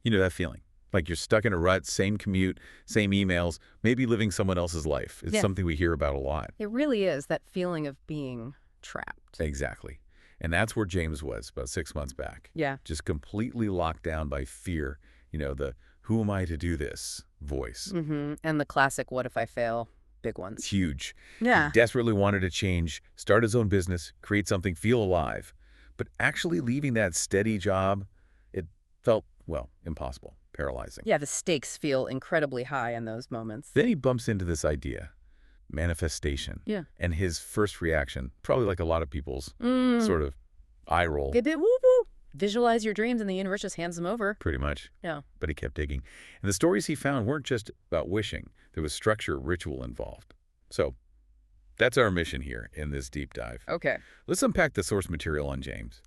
You know that feeling? Like you're stuck in a rut, same commute, same emails, maybe living someone else's life. It's Yeah. something we hear about a lot. It really is that feeling of being trapped. Exactly. And that's where James was about 6 months back. Yeah. Just completely locked down by fear, the who am I to do this voice. And the classic what if I fail big ones. Huge. Yeah. He desperately wanted to change, start his own business, create something, feel alive. But actually leaving that steady job, it felt, well, impossible, paralyzing. Yeah, the stakes feel incredibly high in those moments. Then he bumps into this idea, manifestation. Yeah. And his first reaction, probably like a lot of people's, sort of eye roll. A bit woo-woo. Visualize your dreams and the universe just hands them over. Pretty much. Yeah. But he kept digging. And the stories he found weren't just about wishing. There was structure, ritual involved. So that's our mission here in this deep dive. Okay. Let's unpack the source material on James.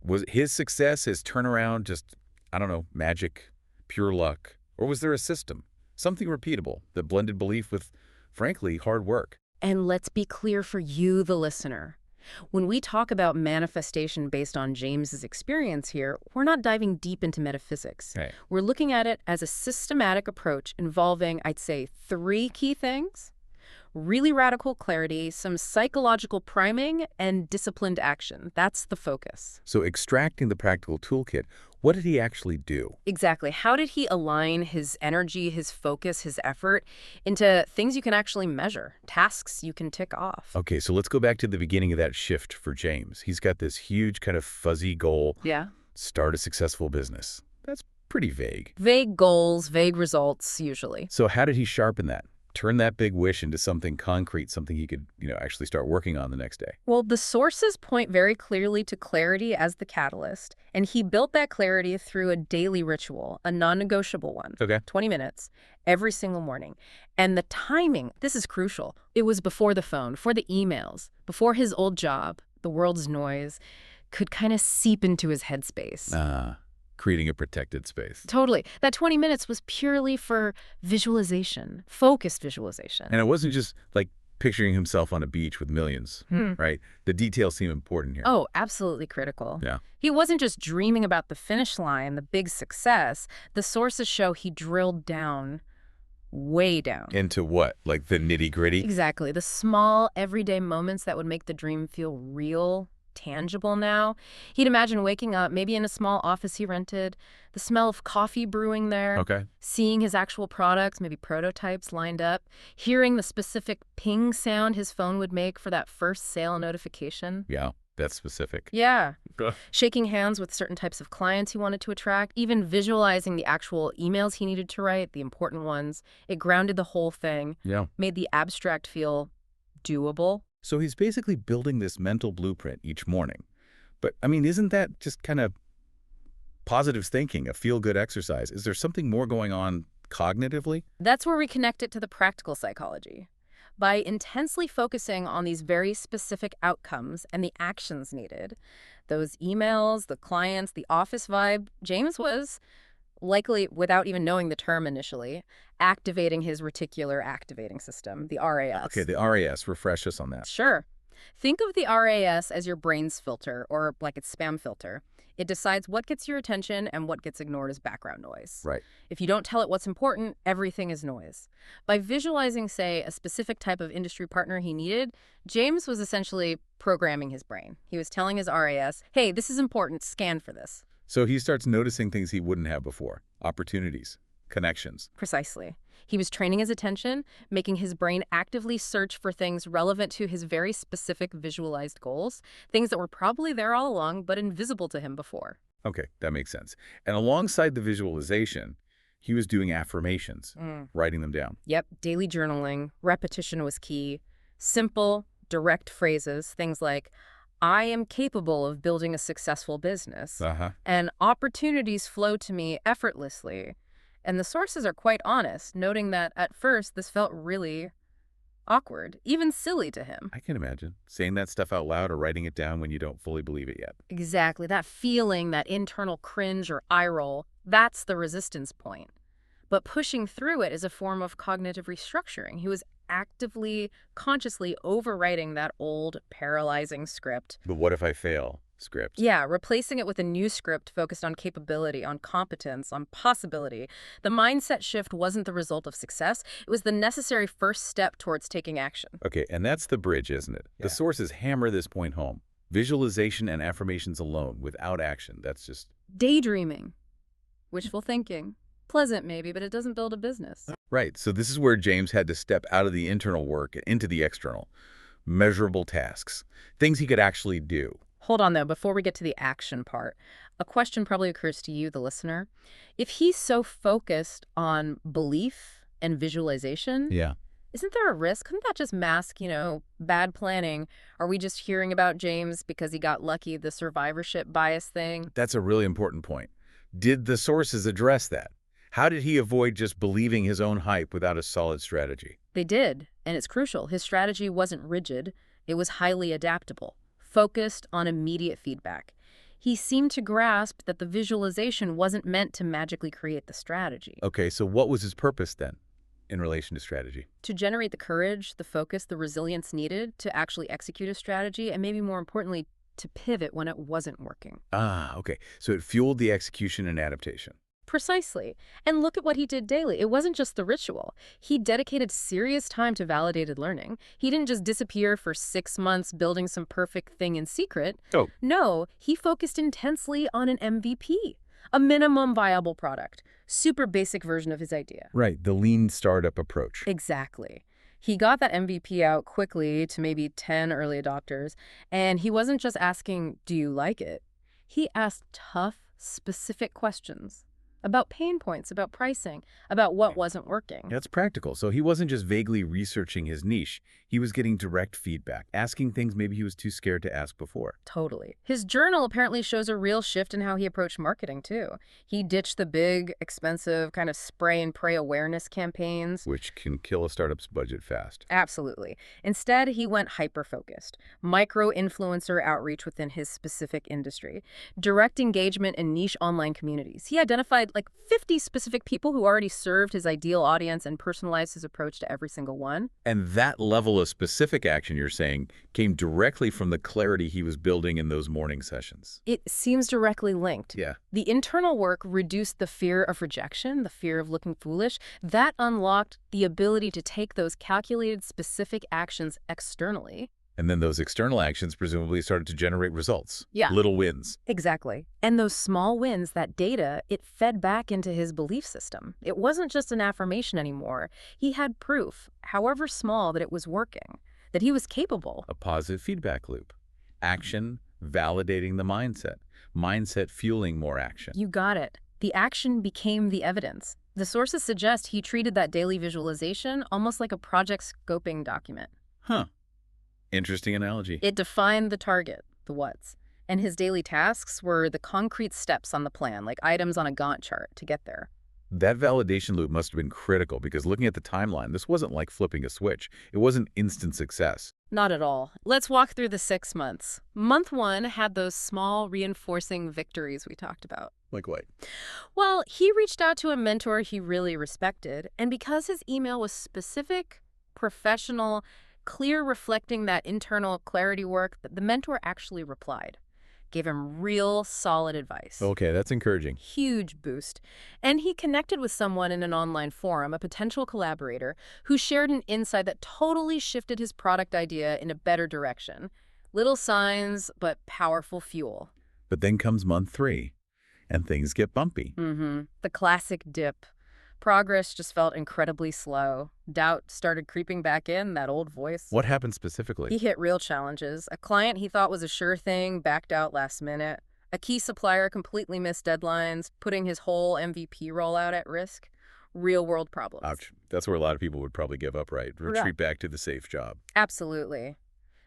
Was his success, his turnaround, just, I don't know, magic, pure luck? Or was there a system, something repeatable that blended belief with, frankly, hard work? And let's be clear for you, the listener. When we talk about manifestation based on James's experience here, we're not diving deep into metaphysics. Okay. We're looking at it as a systematic approach involving, I'd say, 3 key things: really radical clarity, some psychological priming, and disciplined action. That's the focus. So extracting the practical toolkit, what did he actually do? Exactly. How did he align his energy, his focus, his effort into things you can actually measure, tasks you can tick off? Okay, so let's go back to the beginning of that shift for James. He's got this huge kind of fuzzy goal, Yeah. start a successful business. That's pretty vague. Vague goals, vague results, usually. So how did he sharpen that? Turn that big wish into something concrete, something he could, actually start working on the next day. Well, the sources point very clearly to clarity as the catalyst, and he built that clarity through a daily ritual, a non-negotiable one. Okay. 20 minutes every single morning. And the timing, this is crucial. It was before the phone, before the emails, before his old job, the world's noise could kind of seep into his headspace. Creating a protected space. Totally. That 20 minutes was purely for visualization, focused visualization. And it wasn't just like picturing himself on a beach with millions, right? The details seem important here. Oh, absolutely critical. Yeah. He wasn't just dreaming about the finish line, the big success. The sources show he drilled down, way down. Into what? Like the nitty-gritty? Exactly. The small, everyday moments that would make the dream feel real, tangible now. He'd imagine waking up, maybe in a small office he rented, the smell of coffee brewing there, Okay. seeing his actual products, maybe prototypes lined up, hearing the specific ping sound his phone would make for that first sale notification. Yeah, that's specific. Yeah. Shaking hands with certain types of clients he wanted to attract, even visualizing the actual emails he needed to write, the important ones. It grounded the whole thing, Yeah. made the abstract feel doable. So he's basically building this mental blueprint each morning. But, isn't that just kind of positive thinking, a feel-good exercise? Is there something more going on cognitively? That's where we connect it to the practical psychology. By intensely focusing on these very specific outcomes and the actions needed, those emails, the clients, the office vibe, James was, likely without even knowing the term initially, activating his reticular activating system, the RAS. Okay, the RAS, refresh us on that. Sure. Think of the RAS as your brain's filter, or like its spam filter. It decides what gets your attention and what gets ignored as background noise. Right. If you don't tell it what's important, everything is noise. By visualizing, say, a specific type of industry partner he needed, James was essentially programming his brain. He was telling his RAS, hey, this is important, scan for this. So he starts noticing things he wouldn't have before. Opportunities, connections. Precisely. He was training his attention, making his brain actively search for things relevant to his very specific visualized goals, things that were probably there all along but invisible to him before. Okay, that makes sense. And alongside the visualization, he was doing affirmations, writing them down. Yep, daily journaling, repetition was key. Simple, direct phrases, things like, I am capable of building a successful business, and opportunities flow to me effortlessly. And the sources are quite honest, noting that at first this felt really awkward, even silly to him. I can imagine saying that stuff out loud or writing it down when you don't fully believe it yet. Exactly. That feeling, that internal cringe or eye roll, that's the resistance point. But pushing through it is a form of cognitive restructuring. He was actively, consciously overwriting that old, paralyzing script. But what if I fail? script. Yeah, replacing it with a new script focused on capability, on competence, on possibility. The mindset shift wasn't the result of success. It was the necessary first step towards taking action. Okay, and that's the bridge, isn't it? Yeah. The sources hammer this point home. Visualization and affirmations alone, without action, that's just... Daydreaming, wishful thinking. Pleasant maybe, but it doesn't build a business. Right, so this is where James had to step out of the internal work and into the external. Measurable tasks, things he could actually do. Hold on, though, before we get to the action part. A question probably occurs to you, the listener. If he's so focused on belief and visualization, Yeah. isn't there a risk? Couldn't that just mask, bad planning? Are we just hearing about James because he got lucky, the survivorship bias thing? That's a really important point. Did the sources address that? How did he avoid just believing his own hype without a solid strategy? They did, and it's crucial. His strategy wasn't rigid. It was highly adaptable, focused on immediate feedback. He seemed to grasp that the visualization wasn't meant to magically create the strategy. Okay, so what was his purpose then in relation to strategy? To generate the courage, the focus, the resilience needed to actually execute a strategy, and maybe more importantly, to pivot when it wasn't working. Ah, okay. So it fueled the execution and adaptation. Precisely. And look at what he did daily. It wasn't just the ritual. He dedicated serious time to validated learning. He didn't just disappear for 6 months building some perfect thing in secret. Oh. No, he focused intensely on an MVP, a minimum viable product, super basic version of his idea. Right, the lean startup approach. Exactly. He got that MVP out quickly to maybe 10 early adopters, and he wasn't just asking, do you like it? He asked tough, specific questions about pain points, about pricing, about what wasn't working. That's practical. So he wasn't just vaguely researching his niche. He was getting direct feedback, asking things maybe he was too scared to ask before. Totally. His journal apparently shows a real shift in how he approached marketing, too. He ditched the big, expensive kind of spray and pray awareness campaigns. Which can kill a startup's budget fast. Absolutely. Instead, he went hyper-focused. Micro-influencer outreach within his specific industry. Direct engagement in niche online communities. He identified like 50 specific people who already served his ideal audience and personalized his approach to every single one. And that level of specific action, you're saying, came directly from the clarity he was building in those morning sessions. It seems directly linked. Yeah. The internal work reduced the fear of rejection, the fear of looking foolish. That unlocked the ability to take those calculated, specific actions externally. And then those external actions presumably started to generate results. Yeah. Little wins. Exactly. And those small wins, that data, it fed back into his belief system. It wasn't just an affirmation anymore. He had proof, however small, that it was working, that he was capable. A positive feedback loop. Action validating the mindset. Mindset fueling more action. You got it. The action became the evidence. The sources suggest he treated that daily visualization almost like a project scoping document. Huh. Interesting analogy. It defined the target, the what's, and his daily tasks were the concrete steps on the plan, like items on a Gantt chart to get there. That validation loop must have been critical because looking at the timeline, this wasn't like flipping a switch. It wasn't instant success. Not at all. Let's walk through the 6 months. Month 1 had those small reinforcing victories we talked about. Like what? Well, he reached out to a mentor he really respected, and because his email was specific, professional, clear, reflecting that internal clarity work, the mentor actually replied. Gave him real solid advice. Okay, that's encouraging. Huge boost. And he connected with someone in an online forum, a potential collaborator, who shared an insight that totally shifted his product idea in a better direction. Little signs, but powerful fuel. But then comes month 3, and things get bumpy. The classic dip. Progress just felt incredibly slow. Doubt started creeping back in, that old voice. What happened specifically? He hit real challenges. A client he thought was a sure thing backed out last minute. A key supplier completely missed deadlines, putting his whole MVP rollout at risk. Real-world problems. Ouch. That's where a lot of people would probably give up, right? Retreat back to the safe job. Absolutely.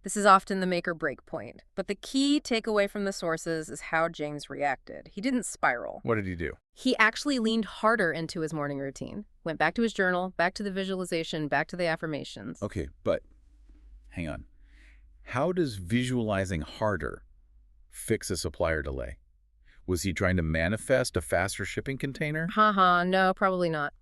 This is often the make or break point. But the key takeaway from the sources is how James reacted. He didn't spiral. What did he do? He actually leaned harder into his morning routine. Went back to his journal, back to the visualization, back to the affirmations. Okay, but hang on. How does visualizing harder fix a supplier delay? Was he trying to manifest a faster shipping container? No, probably not.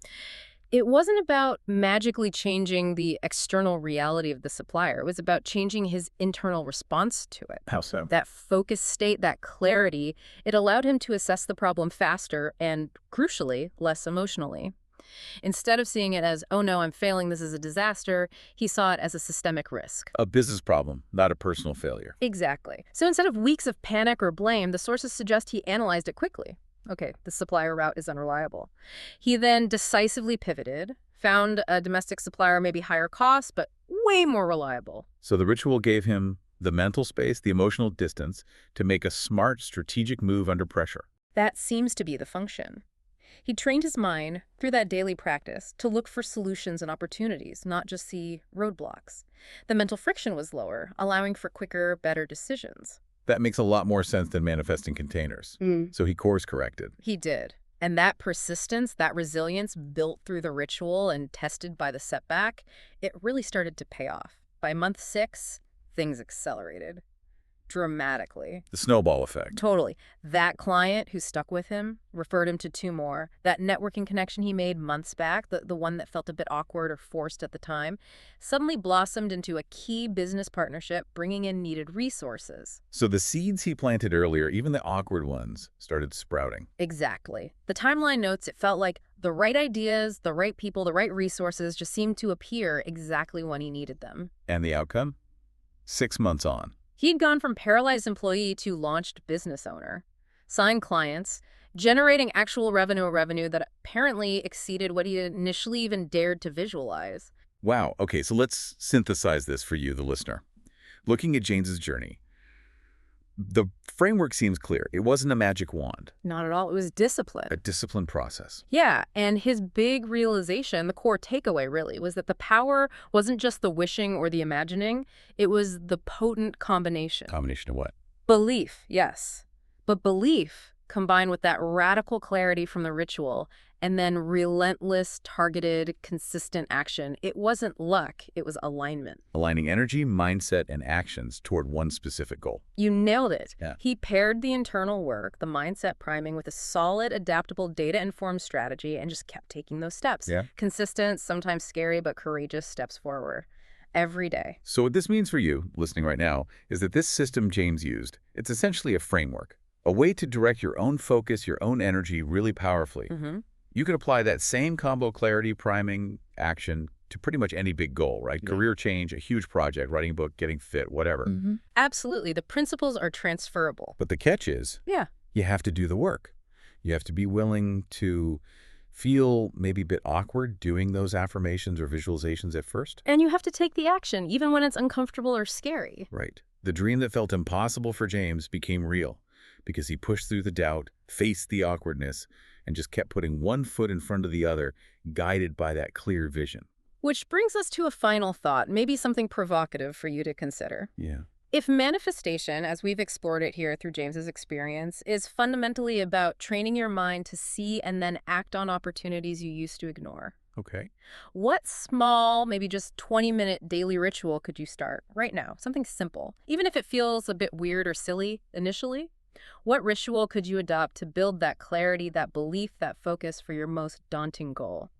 It wasn't about magically changing the external reality of the supplier. It was about changing his internal response to it. How so? That focused state, that clarity, it allowed him to assess the problem faster and, crucially, less emotionally. Instead of seeing it as, oh no, I'm failing, this is a disaster, he saw it as a systemic risk. A business problem, not a personal failure. Exactly. So instead of weeks of panic or blame, the sources suggest he analyzed it quickly. Okay, the supplier route is unreliable. He then decisively pivoted, found a domestic supplier maybe higher cost, but way more reliable. So the ritual gave him the mental space, the emotional distance to make a smart, strategic move under pressure. That seems to be the function. He trained his mind through that daily practice to look for solutions and opportunities, not just see roadblocks. The mental friction was lower, allowing for quicker, better decisions. That makes a lot more sense than manifesting containers. So he course corrected. He did. And that persistence, that resilience built through the ritual and tested by the setback, it really started to pay off. By month 6, things accelerated dramatically. The snowball effect. Totally. That client who stuck with him referred him to 2 more. That networking connection he made months back, the one that felt a bit awkward or forced at the time, suddenly blossomed into a key business partnership, bringing in needed resources. So the seeds he planted earlier, even the awkward ones, started sprouting. Exactly. The timeline notes it felt like the right ideas, the right people, the right resources just seemed to appear exactly when he needed them. And the outcome? 6 months on. He'd gone from paralyzed employee to launched business owner, signed clients, generating actual revenue that apparently exceeded what he initially even dared to visualize. Wow. Okay, so let's synthesize this for you, the listener. Looking at James's journey, the framework seems clear. It wasn't a magic wand. Not at all. It was discipline. A disciplined process. Yeah, and his big realization, the core takeaway really, was that the power wasn't just the wishing or the imagining, it was the potent combination. Combination of what? Belief, yes. But belief combined with that radical clarity from the ritual and then relentless, targeted, consistent action. It wasn't luck, it was alignment. Aligning energy, mindset, and actions toward one specific goal. You nailed it. Yeah. He paired the internal work, the mindset priming, with a solid, adaptable, data-informed strategy and just kept taking those steps. Yeah. Consistent, sometimes scary, but courageous steps forward. Every day. So what this means for you, listening right now, is that this system James used, it's essentially a framework, a way to direct your own focus, your own energy really powerfully. You can apply that same combo clarity, priming, action to pretty much any big goal, right? Yeah. Career change, a huge project, writing a book, getting fit, whatever. Absolutely. The principles are transferable. But the catch is, Yeah. you have to do the work. You have to be willing to feel maybe a bit awkward doing those affirmations or visualizations at first. And you have to take the action, even when it's uncomfortable or scary. Right. The dream that felt impossible for James became real because he pushed through the doubt, faced the awkwardness, and just kept putting one foot in front of the other, guided by that clear vision. Which brings us to a final thought, maybe something provocative for you to consider. Yeah. If manifestation, as we've explored it here through James's experience, is fundamentally about training your mind to see and then act on opportunities you used to ignore, Okay. what small, maybe just 20-minute daily ritual could you start right now? Something simple. Even if it feels a bit weird or silly initially, what ritual could you adopt to build that clarity, that belief, that focus for your most daunting goal?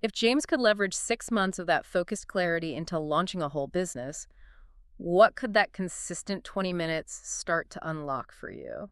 If James could leverage 6 months of that focused clarity into launching a whole business, what could that consistent 20 minutes start to unlock for you?